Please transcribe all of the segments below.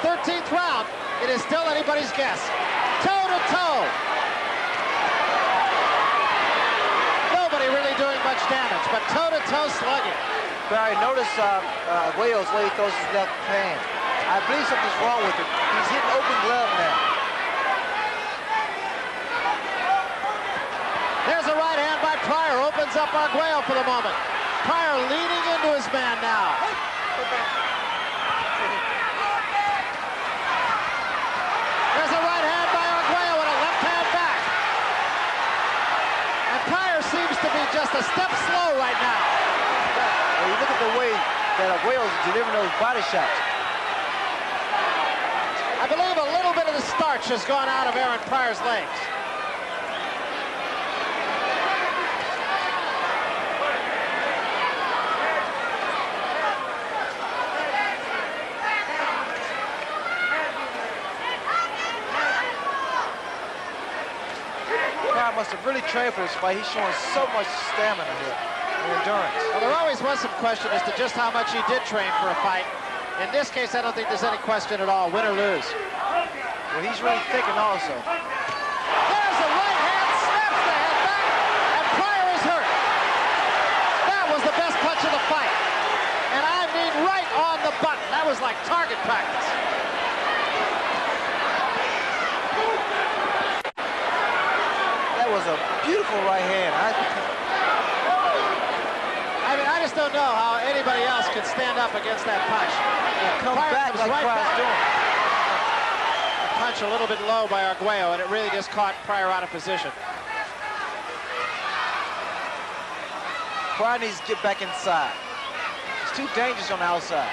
13th round, it is still anybody's guess. Toe-to-toe. Nobody really doing much damage, but toe-to-toe slugging. Barry, notice Arguello's way he throws his left hand. I believe something's wrong with it. He's hitting open glove now. There's a right hand by Pryor, opens up Arguello for the moment. Pryor leaning into his man now. There's a right hand by Arguello and a left hand back. And Pryor seems to be just a step slow right now. Well, you look at the way that Arguello's delivering those body shots. I believe a little bit of the starch has gone out of Aaron Pryor's legs. Pryor must have really trained for this fight. He's showing so much stamina here and endurance. Well, there always was some question as to just how much he did train for a fight. In this case, I don't think there's any question at all, win or lose. Well, he's really thinking also. There's a right hand, snaps the head back, and Pryor is hurt. That was the best punch of the fight. And I mean right on the button. That was like target practice. That was a beautiful right hand. I mean, I just don't know how anybody else could stand up against that punch. Come back like Pryor's doing. A punch a little bit low by Arguello, and it really just caught Pryor out of position. Pryor needs to get back inside. It's too dangerous on the outside.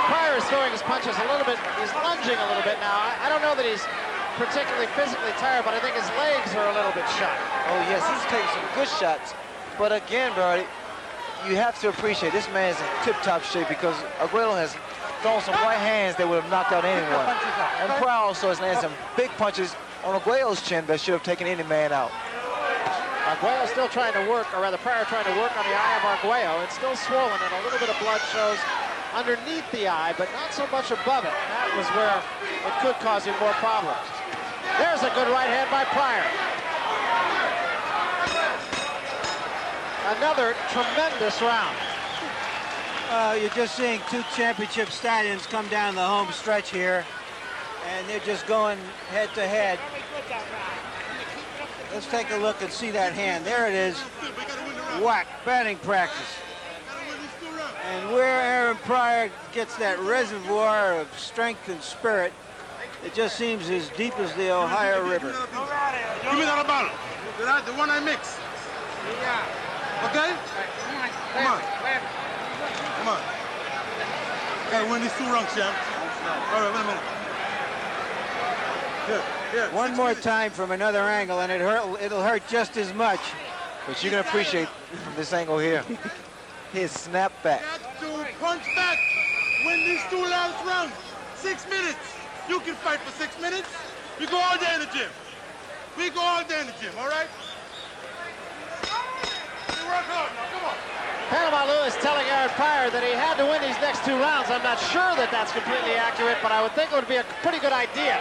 Pryor is throwing his punches a little bit, he's lunging a little bit now. I don't know that he's particularly physically tired, but I think his legs are a little bit shot. Oh yes, he's taking some good shots. But again, Brody, you have to appreciate this man's in tip-top shape because Arguello has thrown some right hands that would have knocked out anyone. And Pryor also has landed some big punches on Arguello's chin that should have taken any man out. Arguello still trying to work, or rather Pryor trying to work on the eye of Arguello. It's still swollen and a little bit of blood shows underneath the eye, but not so much above it. That was where it could cause him more problems. There's a good right hand by Pryor. Another tremendous round. You're just seeing two championship stallions come down the home stretch here, and they're just going head to head. Let's take a look and see that hand. There it is. Whack, batting practice. And where Aaron Pryor gets that reservoir of strength and spirit, it just seems as deep as the Ohio River. Give me that ball. The one I mix. Okay? Come on. Come on. Gotta win these 2 rounds, champ. All right, wait a minute. Here. One more time from another angle, and it'll hurt just as much. But you can appreciate from this angle here, his snap back. Got to punch back. Win these 2 last rounds. 6 minutes. You can fight for 6 minutes. We go all day in the gym. We go all day in the gym, all right? We work hard now, come on. Panama Lewis telling Aaron Pryor that he had to win these next 2 rounds. I'm not sure that that's completely accurate, but I would think it would be a pretty good idea.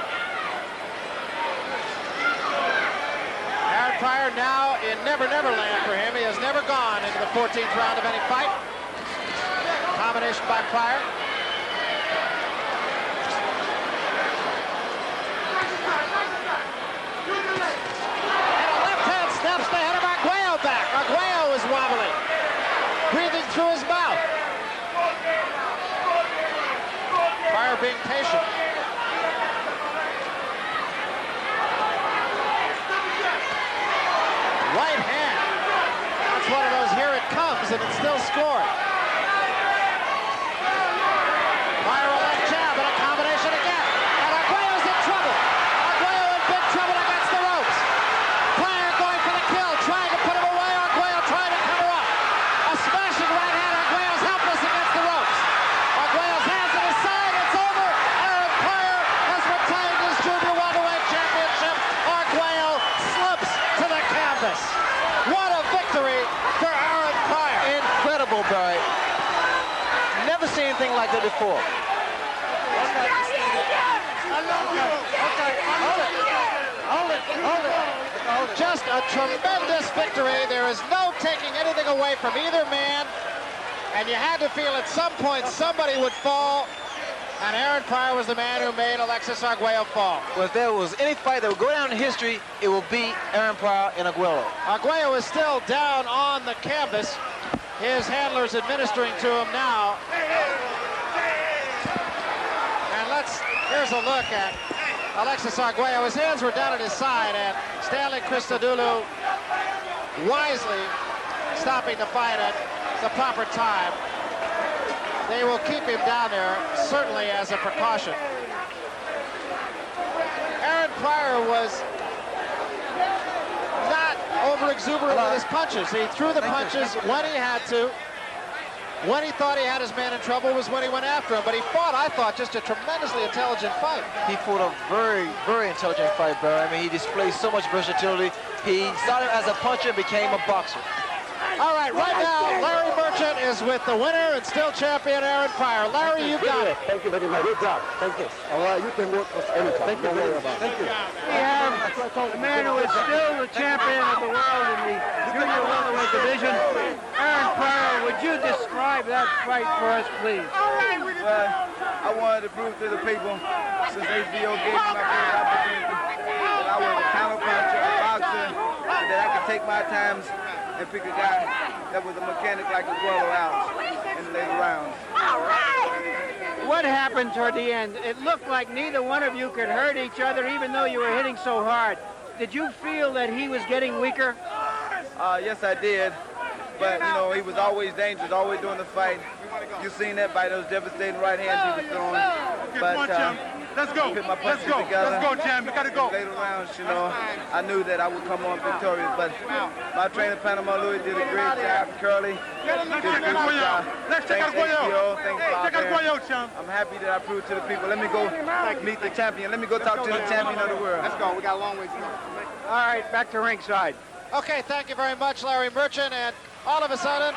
Aaron Pryor now in Never Never Land for him. He has never gone into the 14th round of any fight. Combination by Pryor. And a left hand snaps the head of Arguello back. Arguello is wobbly, breathing through his mouth. Pryor being patient. Right hand. That's one of those, here it comes, and it's still scored. Pryor a left jab and a combination again. And Arguello's in trouble. Arguello in big trouble against the ropes. Pryor going for the kill, trying to put him away. Arguello trying to cover up. A smashing right hand. Arguello's helpless against the ropes. Arguello's hands at his side. It's over. Aaron Pryor has retained his junior welterweight championship. Arguello slips to the canvas. victory for Aaron Pryor. Incredible, Barry. Never seen anything like that before. Just a tremendous victory. There is no taking anything away from either man. And you had to feel at some point somebody would fall. And Aaron Pryor was the man who made Alexis Arguello fall. Well, if there was any fight that would go down in history, it will be Aaron Pryor and Arguello. Arguello is still down on the canvas. His handler's administering to him now. And here's a look at Alexis Arguello. His hands were down at his side, and Stanley Christodoulou wisely stopping the fight at the proper time. They will keep him down there, certainly as a precaution. Aaron Pryor was not over-exuberant with his punches. He threw the punches when he had to. When he thought he had his man in trouble was when he went after him. But he fought, I thought, just a tremendously intelligent fight. He fought a very, very intelligent fight, Barry. I mean, he displayed so much versatility. He started as a puncher and became a boxer. All right, right now, Larry Merchant is with the winner and still champion Aaron Pryor. Larry, you got it. Thank you very much. Good job. Thank you. All right, you can work us anytime. Thank you very much. Thank you. We have the man who is still the champion of the world in the junior welterweight division, Aaron Pryor. Would you describe that fight for us, please? Well, I wanted to prove to the people, since HBO gave me my first opportunity, that I was a counterpuncher, a boxer, and that I could take my times and pick a guy that was a mechanic like Arguello out in the later rounds. What happened toward the end? It looked like neither one of you could hurt each other, even though you were hitting so hard. Did you feel that he was getting weaker? Yes, I did. But, you know, he was always dangerous, always doing the fight. You seen that by those devastating right hands he was throwing. But, Let's go. put my Let's punches go. together. Let's go, champ. We got to go. Later rounds, you know, I knew that I would come on victorious. But my trainer, Panama Louis, did a great job. Curly did a good job. Let's check out Thanks, HBO. Thanks, Check out Arguello, champ. I'm happy that I proved to the people. Let me go meet the champion. Let me go talk to the champion of the world. Let's go. We got a long way to go. All right, back to ringside. Okay, thank you very much, Larry Merchant. And all of a sudden,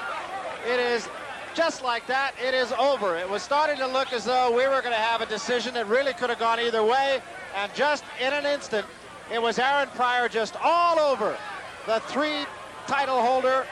it is just like that. It is over. It was starting to look as though we were going to have a decision that really could have gone either way. And just in an instant, it was Aaron Pryor just all over the title holder,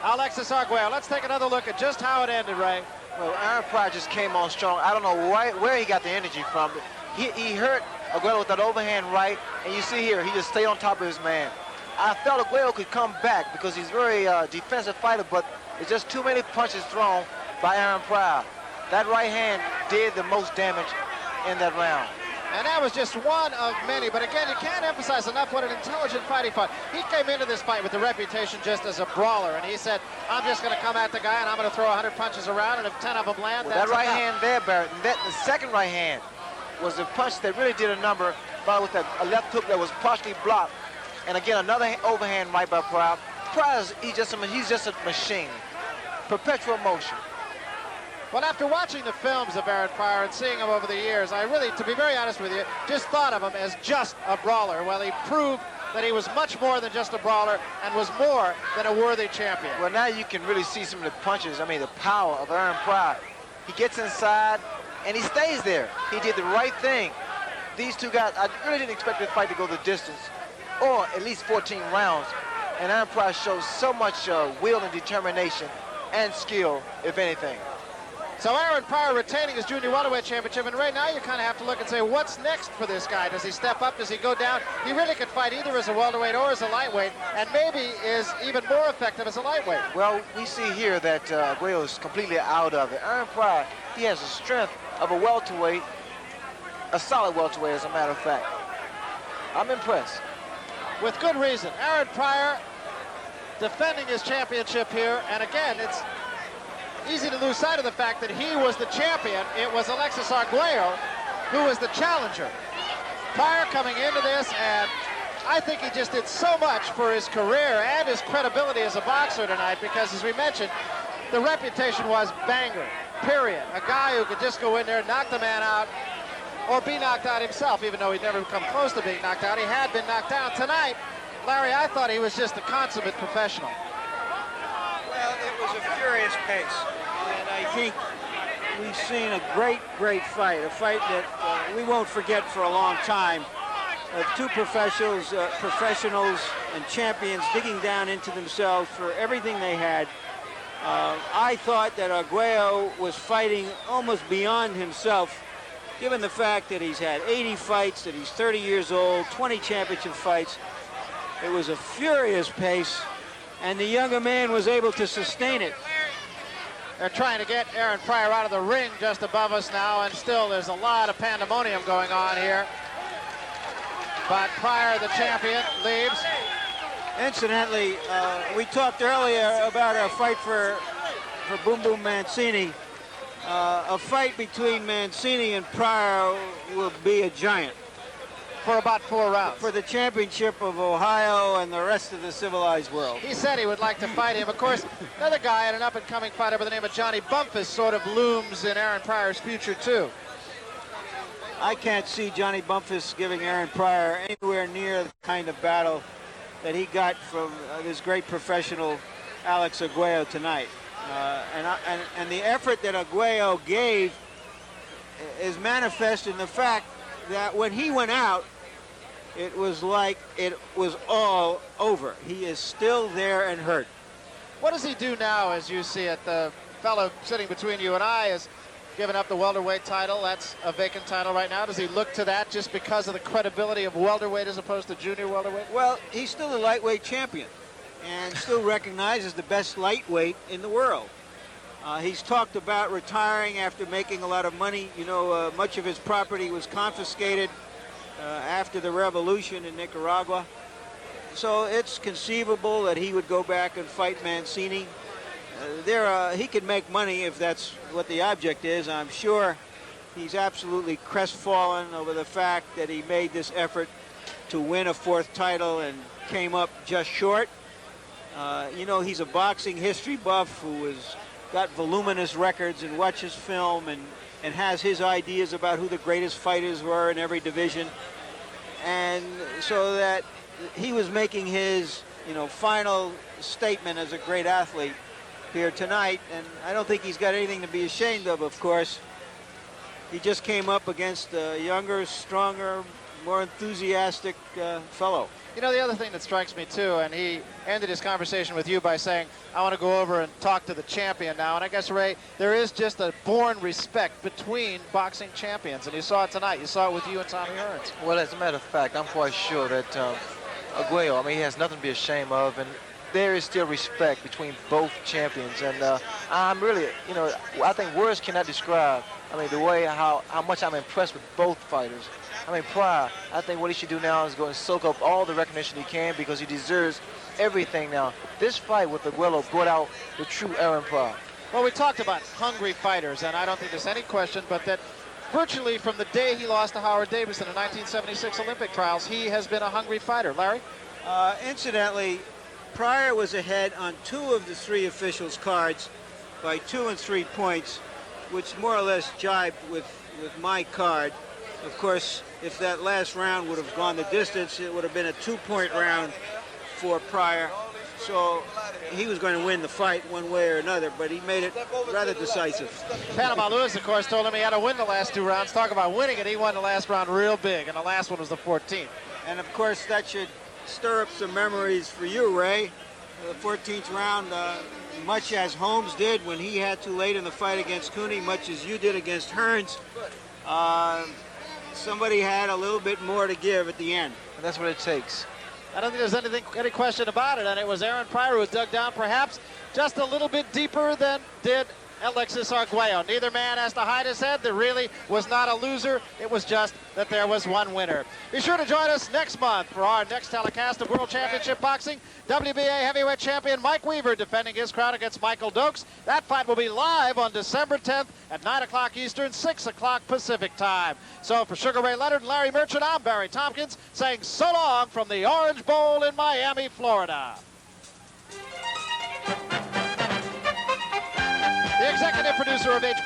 Alexis Arguello. Let's take another look at just how it ended, Ray. Well, Aaron Pryor just came on strong. I don't know where he got the energy from. He hurt Arguello with that overhand right, and you see here, he just stayed on top of his man. I felt Arguello could come back because he's a very defensive fighter, but it's just too many punches thrown by Aaron Pryor. That right hand did the most damage in that round. And that was just one of many. But again, you can't emphasize enough what an intelligent fight he fought. He came into this fight with the reputation just as a brawler. And he said, I'm just going to come at the guy and I'm going to throw 100 punches around. And if 10 of them land, well, that's that right enough. hand there, Barrett, the second right hand was the punch that really did a number, but with a left hook that was partially blocked. And again, another overhand right by Pryor. Pryor, he's just a machine. Perpetual motion. Well, after watching the films of Aaron Pryor and seeing him over the years, I really, to be very honest with you, just thought of him as just a brawler. Well, he proved that he was much more than just a brawler and was more than a worthy champion. Well, now you can really see some of the punches, I mean, the power of Aaron Pryor. He gets inside, and he stays there. He did the right thing. These two guys, I really didn't expect this fight to go the distance, or at least 14 rounds. And Aaron Pryor shows so much will and determination and skill, if anything. So Aaron Pryor retaining his junior welterweight championship, and right now you kind of have to look and say, what's next for this guy? Does he step up? Does he go down? He really could fight either as a welterweight or as a lightweight, and maybe is even more effective as a lightweight. Well, we see here that Arguello is completely out of it. Aaron Pryor, he has the strength of a welterweight, a solid welterweight, as a matter of fact. I'm impressed. With good reason. Aaron Pryor defending his championship here, and again, it's easy to lose sight of the fact that he was the champion. It was Alexis Arguello who was the challenger. Pryor coming into this, and I think he just did so much for his career and his credibility as a boxer tonight, because as we mentioned, the reputation was banger, period. A guy who could just go in there, knock the man out, or be knocked out himself, even though he'd never come close to being knocked out. He had been knocked out. Tonight, Larry, I thought he was just a consummate professional. was a furious pace, and I think we've seen a great fight, a fight that we won't forget for a long time, of two professionals and champions digging down into themselves for everything they had. I thought that Arguello was fighting almost beyond himself, given the fact that he's had 80 fights, that he's 30 years old, 20 championship fights. It was a furious pace, and the younger man was able to sustain it. They're trying to get Aaron Pryor out of the ring just above us now, and still there's a lot of pandemonium going on here. But Pryor, the champion, leaves. Incidentally, we talked earlier about a fight for Boom Boom Mancini. A fight between Mancini and Pryor will be a giant. For about 4 rounds. For the championship of Ohio and the rest of the civilized world. He said he would like to fight him. Of course, another guy, an up-and-coming fighter by the name of Johnny Bumpus, sort of looms in Aaron Pryor's future, too. I can't see Johnny Bumpus giving Aaron Pryor anywhere near the kind of battle that he got from this great professional Alex Arguello tonight. And the effort that Arguello gave is manifest in the fact that when he went out, it was like it was all over. He is still there and hurt. What does he do now, as you see it? The fellow sitting between you and I has given up the welterweight title. That's a vacant title right now. Does he look to that just because of the credibility of welterweight as opposed to junior welterweight? Well, he's still a lightweight champion and still recognized as the best lightweight in the world. He's talked about retiring after making a lot of money. You know, much of his property was confiscated after the revolution in Nicaragua. So it's conceivable that he would go back and fight Mancini. He could make money if that's what the object is. I'm sure he's absolutely crestfallen over the fact that he made this effort to win a 4th title and came up just short. You know, he's a boxing history buff who has got voluminous records and watches film and has his ideas about who the greatest fighters were in every division. And so that he was making his, you know, final statement as a great athlete here tonight, and I don't think he's got anything to be ashamed of course. He just came up against a younger, stronger, more enthusiastic fellow. You know, the other thing that strikes me, too, and he ended his conversation with you by saying, I want to go over and talk to the champion now. And I guess, Ray, there is just a born respect between boxing champions. And you saw it tonight. You saw it with you and Tommy Hearns. Well, as a matter of fact, I'm quite sure that Arguello, I mean, he has nothing to be ashamed of. And there is still respect between both champions. And I'm really, you know, I think words cannot describe, I mean, the way how much I'm impressed with both fighters. I mean, Pryor, I think what he should do now is go and soak up all the recognition he can because he deserves everything now. This fight with Arguello brought out the true Aaron Pryor. Well, we talked about hungry fighters, and I don't think there's any question but that virtually from the day he lost to Howard Davis in the 1976 Olympic trials, he has been a hungry fighter. Larry? Incidentally, Pryor was ahead on 2 of the 3 officials' cards by 2 and 3 points, which more or less jibed with my card. Of course, if that last round would have gone the distance, it would have been a 2-point round for Pryor. So he was going to win the fight one way or another, but he made it rather decisive. Panama Lewis, of course, told him he had to win the last 2 rounds. Talk about winning it. He won the last round real big, and the last one was the 14th. And, of course, that should stir up some memories for you, Ray. The 14th round, much as Holmes did when he had to late in the fight against Cooney, much as you did against Hearns, somebody had a little bit more to give at the end. And that's what it takes. I don't think there's any question about it, and it was Aaron Pryor who dug down perhaps just a little bit deeper than did Alexis Arguello. Neither man has to hide his head. There really was not a loser. It was just that there was one winner. Be sure to join us next month for our next telecast of World Championship Boxing. WBA heavyweight champion Mike Weaver defending his crown against Michael Dokes. That fight will be live on December 10th at 9 o'clock Eastern, 6 o'clock Pacific time. So for Sugar Ray Leonard and Larry Merchant, I'm Barry Tompkins saying so long from the Orange Bowl in Miami, Florida. The executive producer of HP